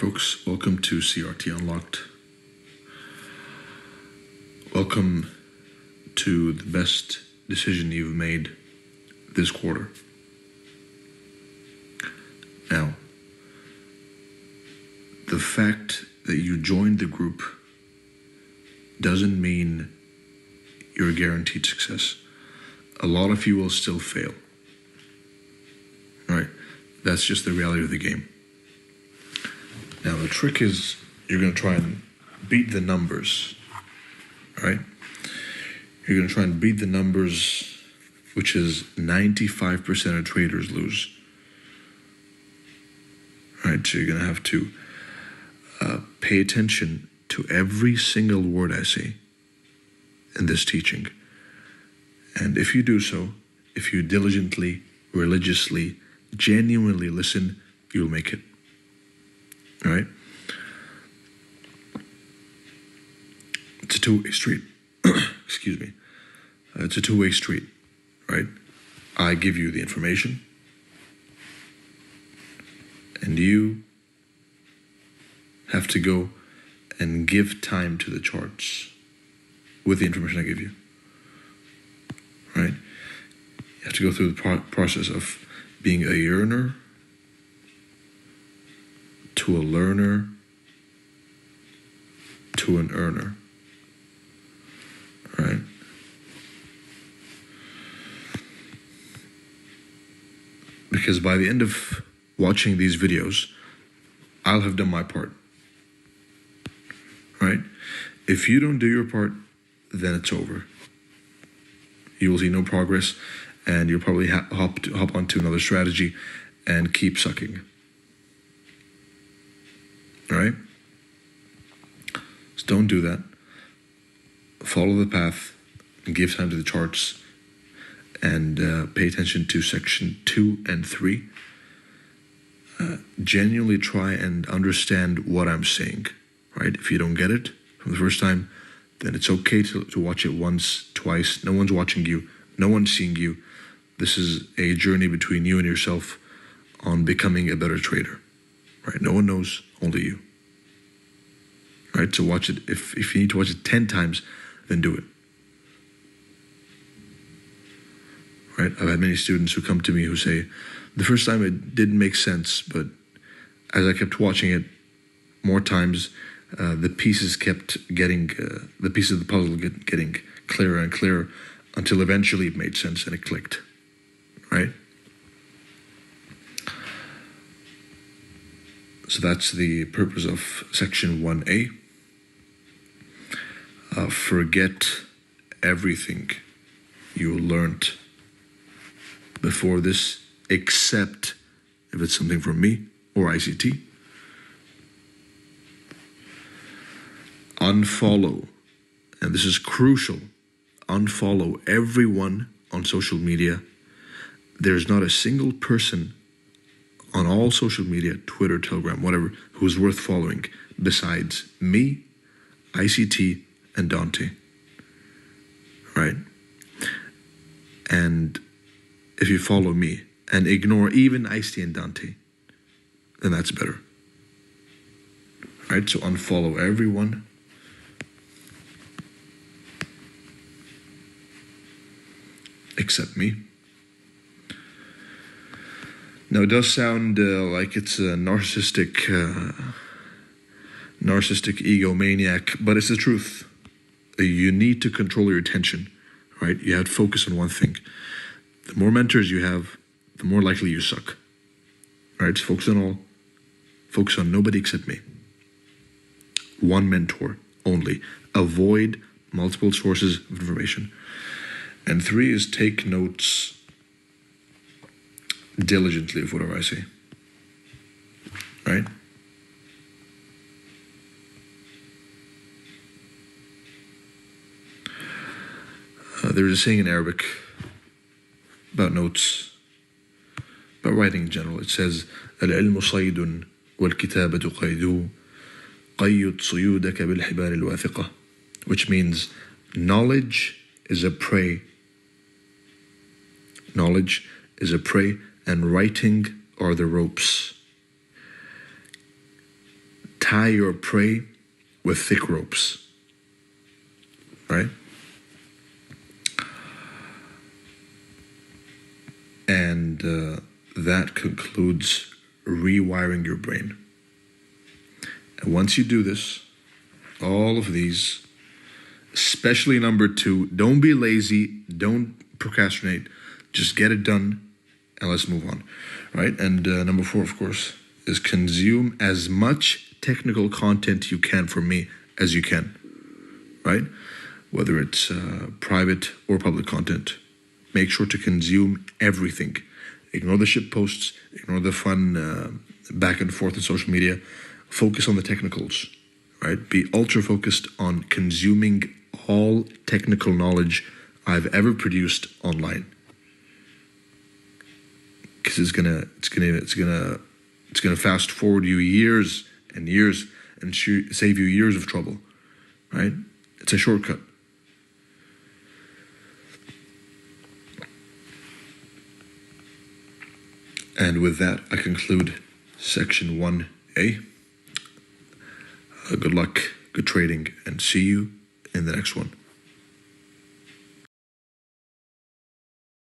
Folks, welcome to CRT Unlocked. Welcome to the best decision you've made this quarter. Now, the fact that you joined the group doesn't mean you're guaranteed success. A lot of you will still fail. Right? That's just the reality of the game. Now, the trick is you're going to try and beat the numbers, right? You're going to try and beat the numbers, which is 95% of traders lose. Right? So you're going to have to pay attention to every single word I say in this teaching. And if you do so, if you diligently, religiously, genuinely listen, you'll make it. All right? It's a two-way street. Excuse me. It's a two-way street, right? I give you the information, and you have to go and give time to the charts with the information I give you, right? You have to go through the process of being a yearner to a learner to an earner, right? Because by the end of watching these videos, I'll have done my part, right? If you don't do your part, then it's over. You will see no progress, and you'll probably hop onto another strategy and keep sucking. All right? So don't do that. Follow the path, and give time to the charts, and pay attention to section 2 and 3. Genuinely try and understand what I'm saying, right? If you don't get it from the first time, then it's okay to watch it once, twice. No one's watching you. No one's seeing you. This is a journey between you and yourself on becoming a better trader, right? No one knows, only you. Right? So watch it. If you need to watch it 10 times, then do it. Right? I've had many students who come to me who say, the first time it didn't make sense, but as I kept watching it more times, the pieces kept getting, the pieces of the puzzle getting clearer and clearer until eventually it made sense and it clicked. Right? So that's the purpose of section 1A. Forget everything you learned before this, except if it's something from me or ICT. Unfollow, and this is crucial, unfollow everyone on social media. There's not a single person on all social media, Twitter, Telegram, whatever, who's worth following besides me, ICT, and Dante, right? And if you follow me and ignore even ICT and Dante, then that's better, right? So unfollow everyone. Except me. Now, it does sound like it's a narcissistic egomaniac, but it's the truth. You need to control your attention, right? You have to focus on one thing. The more mentors you have, the more likely you suck. All right, so focus on all. Focus on nobody except me. One mentor only. Avoid multiple sources of information. And 3 is take notes diligently of whatever I say. Right? There's a saying in Arabic about notes, about writing in general. It says, العلم صيد والكتابة قيد قيد صيودك بالحبال الواثقة, which means knowledge is a prey. Knowledge is a prey, and writing are the ropes. tie your prey with thick ropes, right? And that concludes rewiring your brain. And once you do this, all of these, especially number 2, don't be lazy, don't procrastinate, just get it done, and let's move on, right? And number 4, of course, is consume as much technical content you can from me as you can, right? Whether it's private or public content. Make sure to consume everything. Ignore the shit posts, ignore the fun back and forth on social media. Focus on the technicals, right? Be ultra focused on consuming all technical knowledge I've ever produced online. Because it's gonna fast forward you years and years and save you years of trouble, right? It's a shortcut. And with that, I conclude section 1A. Good luck, good trading, and see you in the next one.